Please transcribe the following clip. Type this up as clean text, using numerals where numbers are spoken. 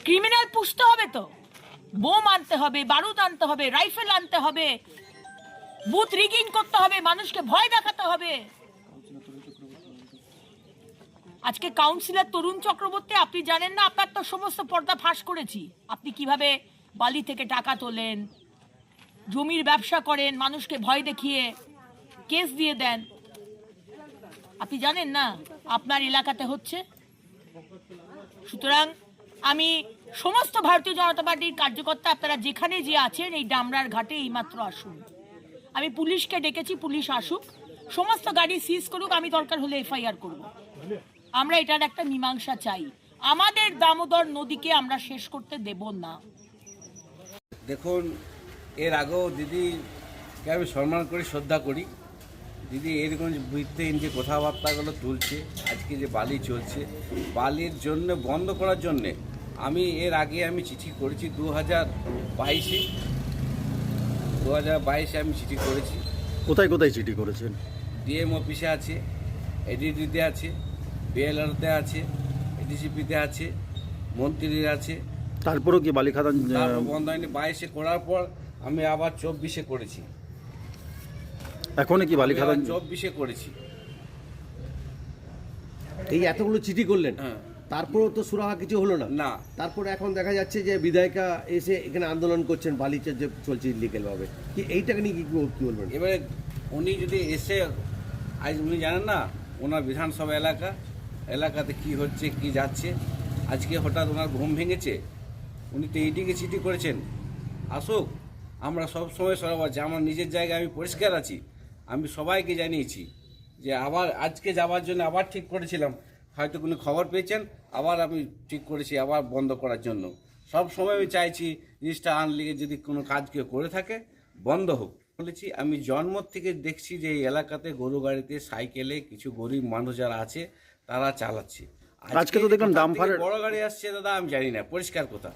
Criminal পুষতে হবে তো, বোম আনতে হবে, বারুদ আনতে হবে, রাইফেল আনতে হবে, বুথ রিগিং করতে হবে, মানুষকে ভয় দেখাতে হবে। আজকে কাউন্সিলর তরুণ চক্রবর্তী, আপনি জানেন না, আপনার তো সমস্ত পর্দা ফাঁস করেছি। আপনি কিভাবে বালি থেকে টাকা তোলেন, জমির ব্যবসা করেন, মানুষকে ভয় দেখিয়ে কেস দিয়ে দেন। আপনি জানেন না আপনার এলাকাতে হচ্ছে। সুতরাং আমি সমস্ত ভারতীয় জনতা পার্টির কার্যকর্তা, আপনারা যেখানে যে আছেন এই ডামরার ঘাটে এইমাত্র আসুন। আমি পুলিশকে ডেকেছি, পুলিশ আসুক, সমস্ত গাড়ি সিজ করুক, আমি দরকার হলে এফআইআর করব। আমরা এটার একটা মীমাংসা চাই। আমাদের দামোদর নদীকে আমরা শেষ করতে দেব না। দেখুন, এর আগেও দিদিকে আমি সম্মান করি, শ্রদ্ধা করি। দিদি এরকম ভিত্তিহীন যে কথাবার্তাগুলো তুলছে, আজকে যে বালি চলছে, বালির জন্য বন্ধ করার জন্যে আমি এর আগে আমি চিঠি করেছি 2022 আমি চিঠি করেছি। কোথায় কোথায় চিঠি করেছেন? ডিএম অফিসে আছে, এডিডিতে আছে, বিএলআরতে আছে, এডিসিপিতে আছে, মন্ত্রীর আছে। তারপরেও কি বালি খাদান বন্ধ হয়নি। 22-এ করার পর আমি আবার 24-এ করেছি। এখনই কি বালি খাদান 24-এ করেছি। এই এতগুলো চিঠি করলেন, হ্যাঁ। তারপরেও তো সুরাহা কিছু হলো না। না। তারপরে এখন দেখা যাচ্ছে যে বিধায়িকা এসে এখানে আন্দোলন করছেন, বালিতে যে চলছে ইলিগাল ভাবে, কি এইটাকে নিয়ে কি বলবেন? এবারে উনি যদি এসে, আজ উনি জানেন না ওনার বিধানসভা এলাকাতে কি হচ্ছে কি যাচ্ছে। আজকে হঠাৎ ওনার ঘুম ভেঙেছে, উনি তো এইটিকে চিঠি করেছেন। আসুক, আমরা সব সময় সরাবার যে আমার নিজের জায়গায় আমি পরিষ্কার আছি। আমি সবাইকে জানিয়েছি যে আবার আজকে যাওয়ার জন্য আবার ঠিক করেছিলাম, হয়তো কোনো খবর পেয়েছেন, আবার আমি ঠিক করেছি আবার বন্ধ করার জন্য। সব সময় আমি চাইছি জিনিসটা আনলিগে যদি কোনো কাজ কেউ করে থাকে বন্ধ হোক। বলেছি আমি জন্ম থেকে দেখছি যে এই এলাকাতে গরু গাড়িতে, সাইকেলে কিছু গরিব মানুষ যারা আছে তারা চালাচ্ছে। আজকে তো দেখলাম কোথা থেকে ডাম্পারের বড় গাড়ি আসছে দাদা আমি জানি না, পরিষ্কার কথা।